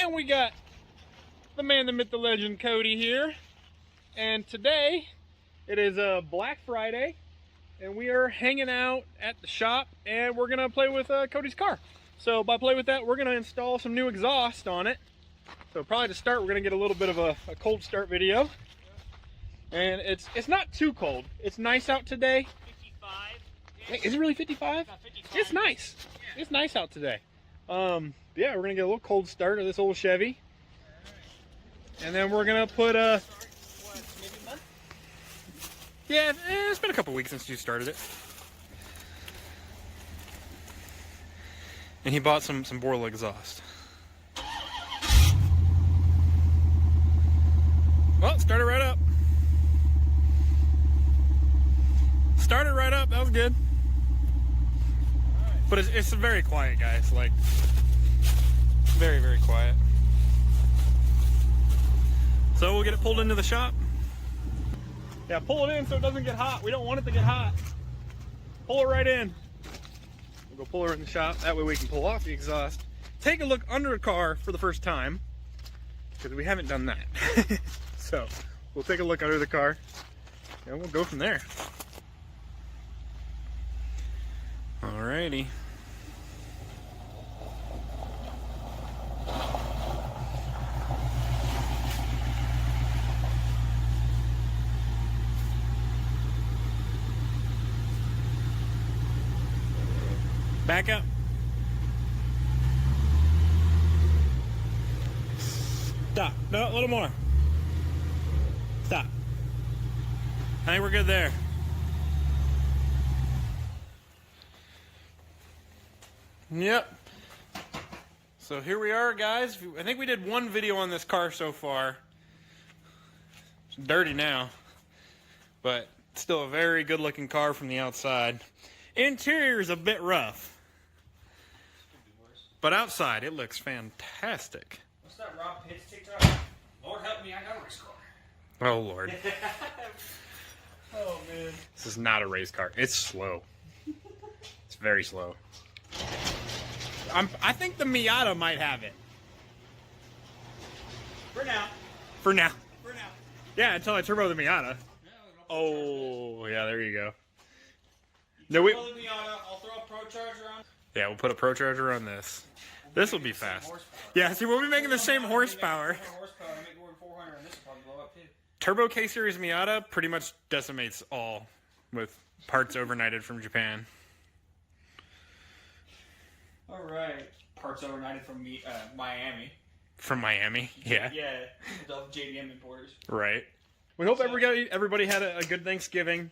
And we got the man, the myth, the legend, Cody here. And today, it is Black Friday, and we are hanging out at the shop, and we're gonna play with Cody's car. So by play with that, we're gonna install some new exhaust on it. So probably to start, we're gonna get a little bit of a cold start video. And it's not too cold. It's nice out today. 55. Hey, is it really 55? 55. It's nice. Yeah. It's nice out today. Yeah, we're gonna get a little cold start of this old Chevy. And then we're gonna put Maybe a month? yeah, it's been a couple weeks since you started it. And he bought some Borla exhaust. Well, start it right up. Started right up, that was good. But it's very quiet, guys, like, very, very quiet. So we'll get it pulled into the shop. Yeah, pull it in so it doesn't get hot. We don't want it to get hot. Pull it right in. We'll go pull her in the shop. That way we can pull off the exhaust. Take a look under the car for the first time, because we haven't done that. So we'll take a look under the car and we'll go from there. Alrighty. Back up. Stop. No, a little more. Stop. I think we're good there. Yep. So here we are, guys. I think we did one video on this car so far. It's dirty now, but still a very good looking car from the outside. Interior is a bit rough, but outside it looks fantastic. What's that Rob Pitts TikTok? Lord help me, I got a race car. Oh Lord. Oh man. This is not a race car. It's slow. It's very slow. I think the Miata might have it. For now. For now. For now. Yeah, until I turbo the Miata. Oh, yeah, there you go. No, we. I'll throw a Pro Charger on. Yeah, we'll put a Pro Charger on this. This will be fast. Yeah, see, we'll be making the same horsepower. Turbo K Series Miata pretty much decimates all with parts overnighted from Japan. All right, parts overnighted from Miami. From Miami, yeah. Yeah, the JDM importers. Right. We hope everybody had a good Thanksgiving.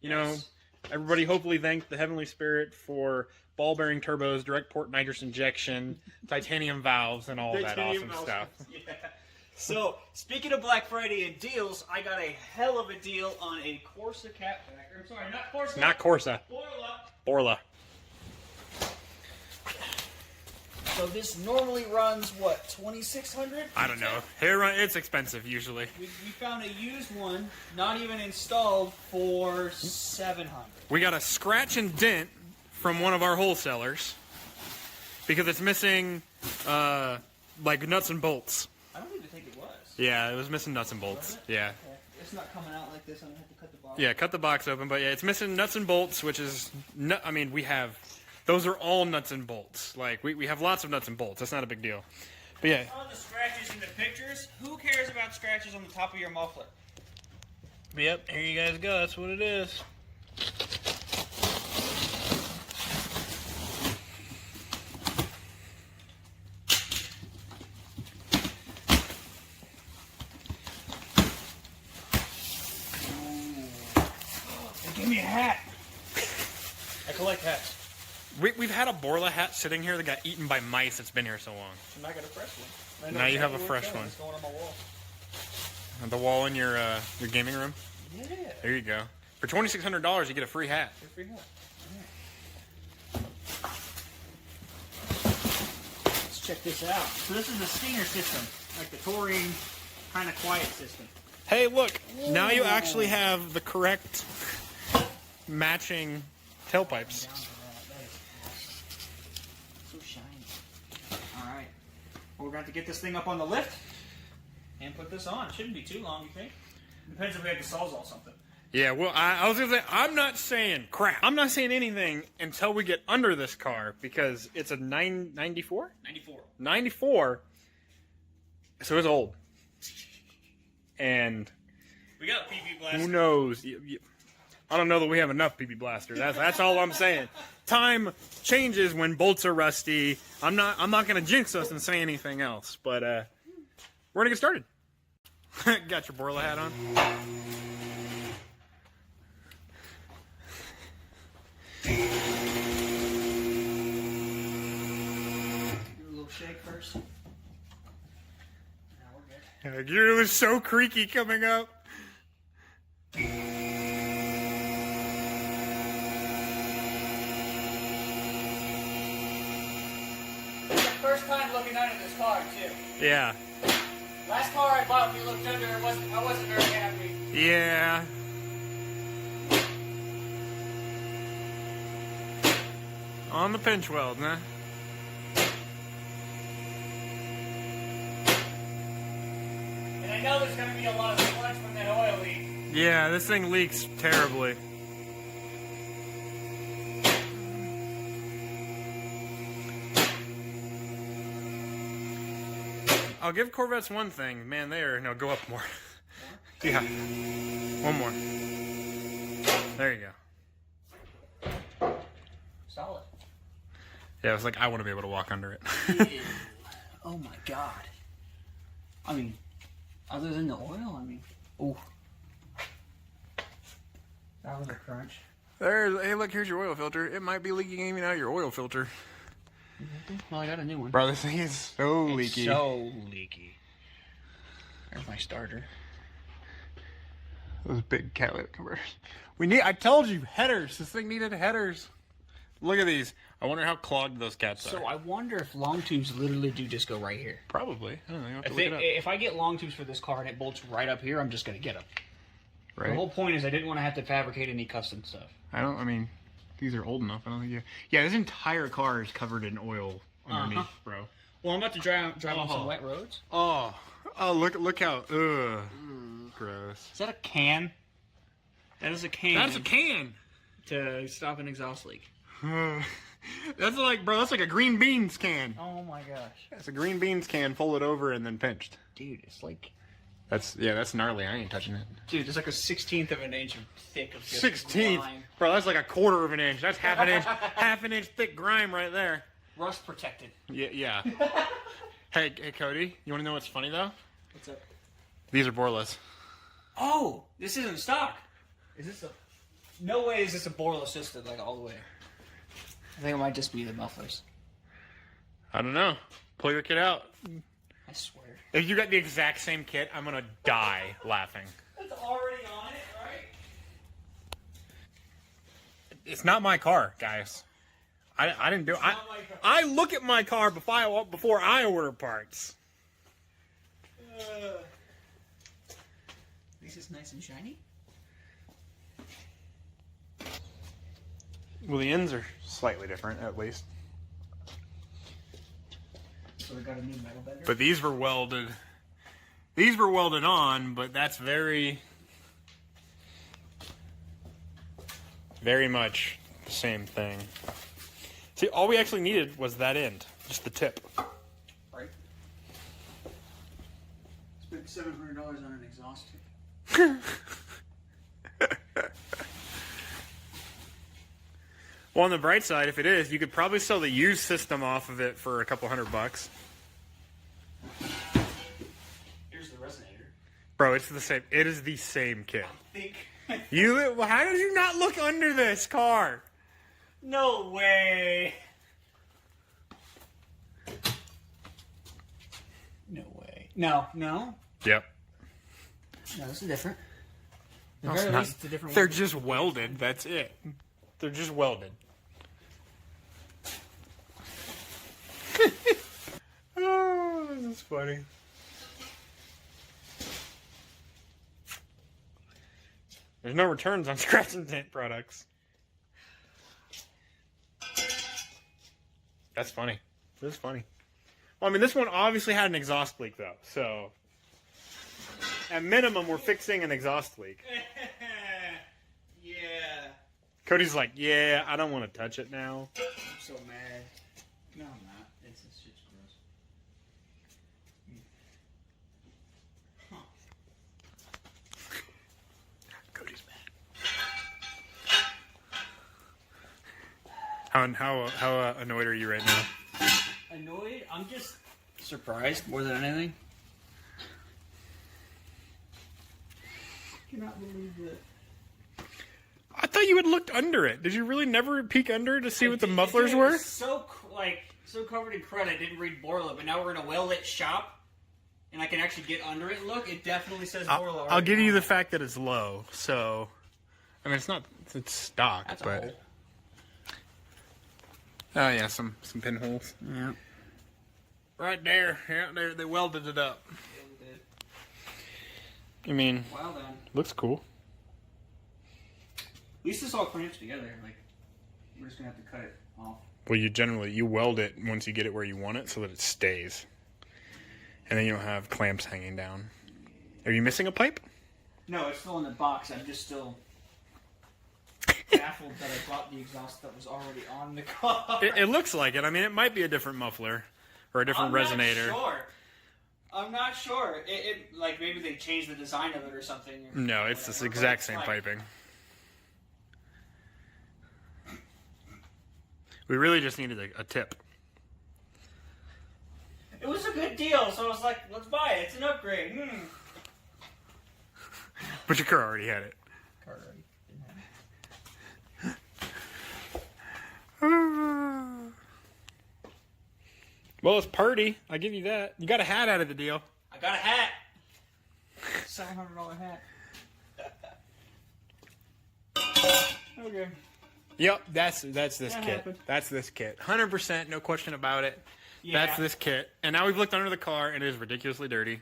You know, everybody hopefully thanked the Heavenly Spirit for ball bearing turbos, direct port nitrous injection, titanium valves, and all that awesome stuff. Yeah. So, speaking of Black Friday and deals, I got a hell of a deal on a Corsa catback. I'm sorry, not Corsa. Not Corsa. Borla. Borla. So this normally runs, what, $2,600? I don't know. It's expensive usually. We found a used one, not even installed, for $700. We got a scratch and dent from one of our wholesalers because it's missing like nuts and bolts. I don't even think it was. Yeah, it was missing nuts and bolts. Yeah. Okay. It's not coming out like this. I'm gonna have to cut the box. Yeah, cut the box open, but yeah, it's missing nuts and bolts, which is I mean, those are all nuts and bolts. Like we have lots of nuts and bolts. That's not a big deal. But yeah. All the scratches in the pictures. Who cares about scratches on the top of your muffler? Yep, here you guys go. That's what it is. Give me a hat. I collect hats. We've had a Borla hat sitting here that got eaten by mice. It's been here so long. And I got a fresh one. Now you have a fresh one. It's going on my wall. On the wall in your gaming room? Yeah. There you go. For $2,600, you get a free hat. A free hat. Yeah. Let's check this out. So this is the stinger system, like the touring kind of quiet system. Hey, look. Whoa. Now you actually have the correct matching tailpipes. So shiny. All right. We're going to have to get this thing up on the lift and put this on. It shouldn't be too long, you think? Depends if we have to Sawzall something. Yeah, well, I was going to say, I'm not saying crap. I'm not saying anything until we get under this car because it's a 94? 94. 94. So it's old. And we got a PP blaster. Who knows? I don't know that we have enough PP blaster. That's all I'm saying. Time changes when bolts are rusty. I'm not going to jinx us and say anything else, but we're going to get started. Got your Borla hat on? Do a little shake first. Now we're good. Gear was so creaky coming up. First time looking under this car too. Yeah. Last car I bought, when you looked under, I wasn't very happy. Yeah. On the pinch weld, huh? And I know there's going to be a lot of sludge from that oil leak. Yeah, this thing leaks terribly. I'll give Corvettes one thing. Man, no, go up more. Yeah. One more. There you go. Solid. Yeah, it's like I want to be able to walk under it. Ew. Oh my god. I mean, other than the oil, I mean, ooh. That was a crunch. Hey, look, here's your oil filter. It might be leaking even out your oil filter. Well, I got a new one. Bro, this thing is so leaky. So leaky. There's my starter. Those big catalytic converters. I told you, headers. This thing needed headers. Look at these. I wonder how clogged those cats are. So I wonder if long tubes literally do just go right here. Probably. I don't know. You have to look it up. If I get long tubes for this car and it bolts right up here, I'm just going to get them. Right. The whole point is I didn't want to have to fabricate any custom stuff. I mean, these are old enough. I don't think you... Yeah, this entire car is covered in oil underneath, bro. Well, I'm about to drive on some wet roads. Oh, look how... Ugh. Gross. Is that a can? That is a can. That's a can! To stop an exhaust leak. That's like, bro, that's like a green beans can. Oh my gosh. That's a green beans can folded over and then pinched. Dude, it's like... That's gnarly. I ain't touching it. Dude, it's like a 16th of an inch thick of just 16th? grime. Bro, that's like a quarter of an inch. That's half an inch thick grime right there. Rust protected. Yeah. Hey, Cody, you want to know what's funny though? What's up? These are Borlas. Oh, this isn't stock. Is this a... No way is this a Borla assisted, like, all the way. I think it might just be the mufflers. I don't know. Pull your kit out. I swear. If you got the exact same kit, I'm gonna die laughing. It's already on it, right? It's not my car, guys. I didn't do it. I look at my car before I order parts. This is nice and shiny. Well, the ends are slightly different, at least. So we got a new metal bender. But these were welded. These were welded on, but that's very much the same thing. See, all we actually needed was that end, just the tip. Right. Spent $700 on an exhaust tube. Well, on the bright side, if it is, you could probably sell the used system off of it for a couple $100. Here's the resonator. Bro, it's the same. It is the same kit. I think. How did you not look under this car? No way. No way. No. Yep. No, this is different. No, At it's very not. least it's a different They're one. just welded. That's it. They're just welded. Oh, this is funny. There's no returns on scratch-and-dent products. That's funny. This is funny. Well, I mean, this one obviously had an exhaust leak, though. So, at minimum, we're fixing an exhaust leak. Yeah. Cody's like, yeah, I don't want to touch it now. I'm so mad. No, I'm not. It's shit's gross. Huh. Cody's mad. How annoyed are you right now? Annoyed? I'm just surprised more than anything. Cannot believe that. I thought you had looked under it. Did you really never peek under to see what the mufflers were? So covered in crud, I didn't read Borla, but now we're in a well-lit shop, and I can actually get under it. Look, it definitely says Borla. I'll give you the fact that it's low. So, I mean, it's stock, That's but. a hole. Oh yeah, some pinholes. Yeah. Right there. Yeah, they welded it up. I mean, Well then. looks cool. At least this all clamps together. Like, we're just gonna have to cut it off. Well, you weld it once you get it where you want it so that it stays. And then you don't have clamps hanging down. Are you missing a pipe? No, it's still in the box. I'm just still baffled that I bought the exhaust that was already on the car. It looks like it. I mean, it might be a different muffler or a different resonator. I'm not sure. It like maybe they changed the design of it or something. Or No, it's this exact same piping. We really just needed a tip. It was a good deal, so I was like, let's buy it. It's an upgrade. But your car already had it. Car already didn't have it. Well, it's party. I give you that. You got a hat out of the deal. I got a hat. $700 hat. Okay. Yep, that's this That kit. happened. That's this kit. 100%, no question about it. Yeah. That's this kit. And now we've looked under the car, and it is ridiculously dirty.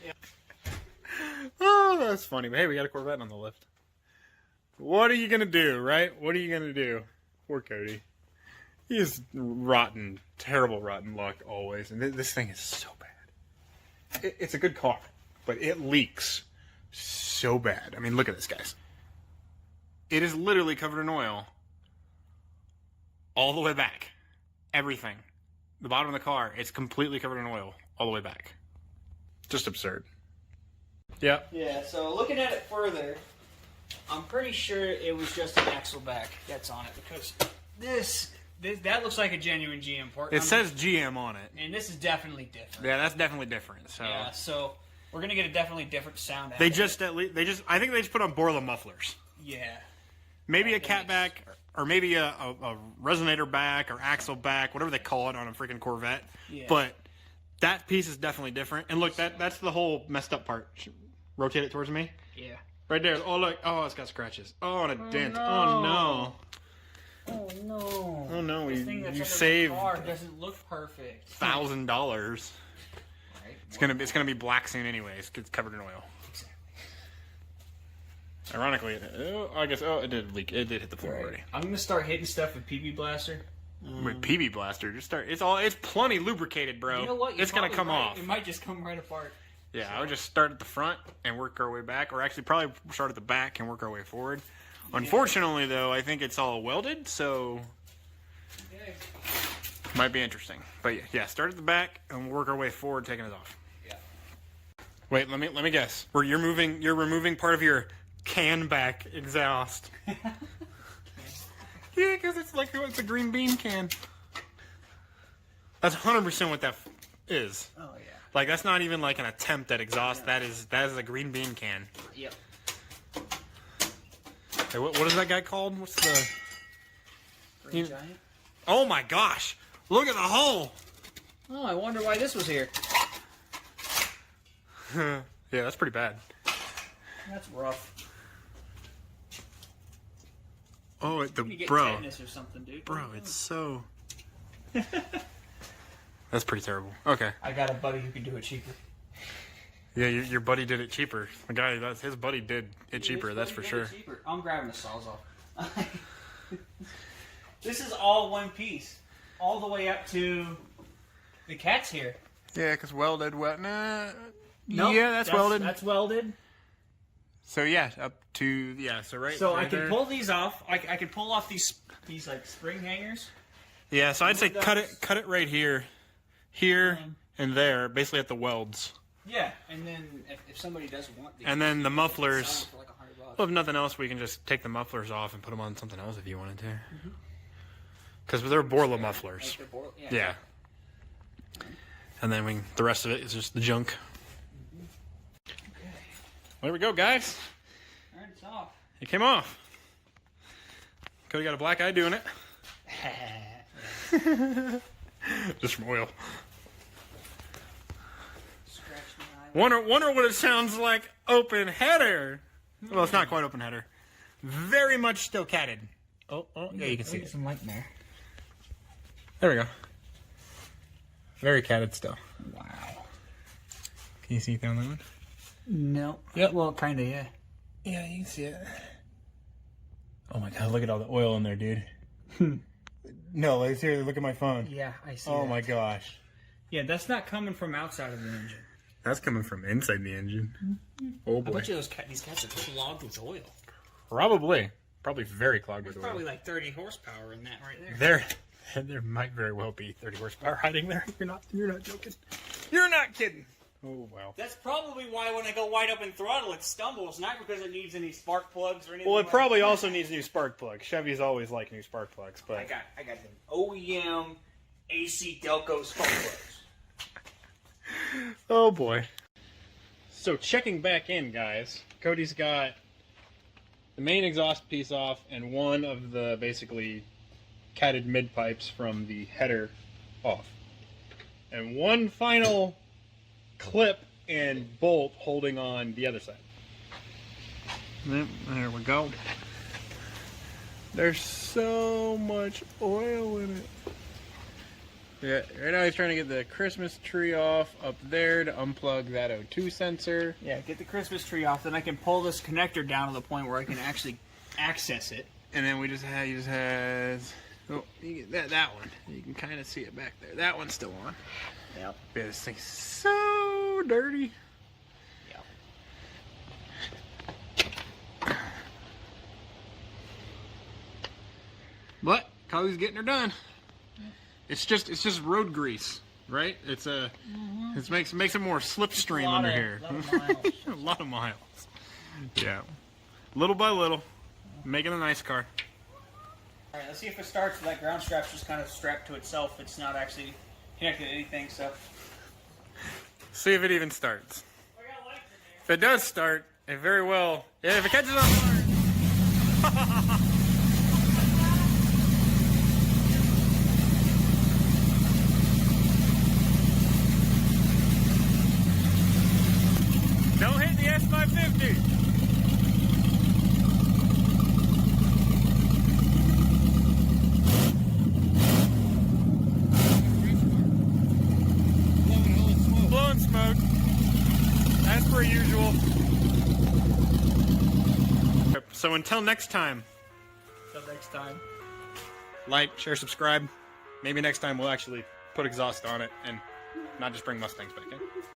Yeah. Oh, that's funny. But hey, we got a Corvette on the lift. What are you going to do, right? What are you going to do? Poor Cody. He is rotten, terrible rotten luck always. And this thing is so bad. It's a good car, but it leaks so bad. I mean, look at this, guys. It is literally covered in oil all the way back. Everything. The bottom of the car, it's completely covered in oil all the way back. Just absurd. Yeah. Yeah, so looking at it further, I'm pretty sure it was just an axle back that's on it because this that looks like a genuine GM part. It says GM on it. And this is definitely different. Yeah, that's definitely different. So Yeah, so we're gonna get a definitely different sound. I think they just put on Borla mufflers. Yeah. Maybe a cat back, or maybe a resonator back, or axle back, whatever they call it on a freaking Corvette. Yeah. But that piece is definitely different. And look, that's the whole messed up part. Rotate it towards me. Yeah. Right there. Oh look. Oh, it's got scratches. Oh, and a dent. No. Oh no. Oh no. Oh no. The thing that's You under saved the car doesn't look perfect. $1,000. Right? It's gonna be black soon anyways. It's covered in oil. Ironically, it did leak. It did hit the floor already. I'm gonna start hitting stuff with PB Blaster. With PB Blaster, it's plenty lubricated, bro. You know what? You're It's gonna probably come right. off. It might just come right apart. Yeah, I would just start at the front and work our way back, or actually probably start at the back and work our way forward. Yeah. Unfortunately, though, I think it's all welded, so Okay. might be interesting. But yeah, start at the back and work our way forward, taking it off. Yeah. Wait, let me guess. You're removing part of your can back exhaust. Yeah, because it's a green bean can. That's 100% what that is. Oh yeah. Like, that's not even like an attempt at exhaust. That is a green bean can. Yep. Hey, what is that guy called? What's the... Green Giant. Oh my gosh! Look at the hole! Oh, I wonder why this was here. Yeah, that's pretty bad. That's rough. Oh, You get bro. tetanus or something, dude. Bro, it's so... That's pretty terrible. Okay. I got a buddy who can do it cheaper. Yeah, your buddy did it cheaper. The guy, his buddy did it cheaper, that's for sure. Cheaper. I'm grabbing a Sawzall. This is all one piece. All the way up to The cat's here. Yeah, because welded. Nah. Nope, Yeah, that's welded. That's welded. So yeah, up to So right. So right I can there. pull these off. I can pull off these like spring hangers. Yeah, so I'd say cut it right here, and there, basically at the welds. Yeah, and then if somebody doesn't want these, And then the mufflers. sell them for like $100. Well, if nothing else, we can just take the mufflers off and put them on something else if you wanted to. Because they're Borla mufflers. Like the Borla, Yeah. And then the rest of it is just the junk. Okay. There we go, guys. All right, it's off. It came off. Cody got a black eye doing it. Just from oil. Scratch my eye. Wonder what it sounds like open header. Well, it's not quite open header. Very much still catted. Oh, yeah, you can see it. Some light in there. There we go. Very catted still. Wow. Can you see it down that one? No. Yep. Well, kind of, yeah. Yeah, you can see it. Oh my god, look at all the oil in there, dude. No, like, seriously, look at my phone. Yeah, I see. Oh my gosh. Yeah, that's not coming from outside of the engine. That's coming from inside the engine. Oh I boy. bet you these cats are clogged with oil. Probably very clogged with There's oil. probably like 30 horsepower in that right there. There might very well be 30 horsepower hiding there. You're not joking. You're not kidding. Oh well. That's probably why when I go wide open throttle, it stumbles, not because it needs any spark plugs or anything. Well, it like probably that. also needs new spark plugs. Chevys always like new spark plugs, but I got the OEM AC Delco spark plugs. oh boy. So checking back in, guys, Cody's got the main exhaust piece off and one of the basically catted mid pipes from the header off, and one final clip and bolt holding on the other side. There we go. There's so much oil in it. Yeah, right now he's trying to get the Christmas tree off up there to unplug that O2 sensor. Yeah, get the Christmas tree off, then I can pull this connector down to the point where I can actually access it. And then he just has, oh, you get that one. You can kind of see it back there. That one's still on. Yep. Yeah, this thing's so dirty. Yep. But Cody's getting her done. It's just road grease, right? It makes it more slipstream under here. A lot of miles. Yeah, little by little, making a nice car. All right, let's see if it starts. That ground strap's just kind of strapped to itself. It's not actually connected to anything. So See if it even starts. If it does start, it very well. Yeah, if it catches on fire. Don't hit the S550. Blowing smoke. As per usual. So until next time. Like, share, subscribe. Maybe next time we'll actually put exhaust on it and not just bring Mustangs back.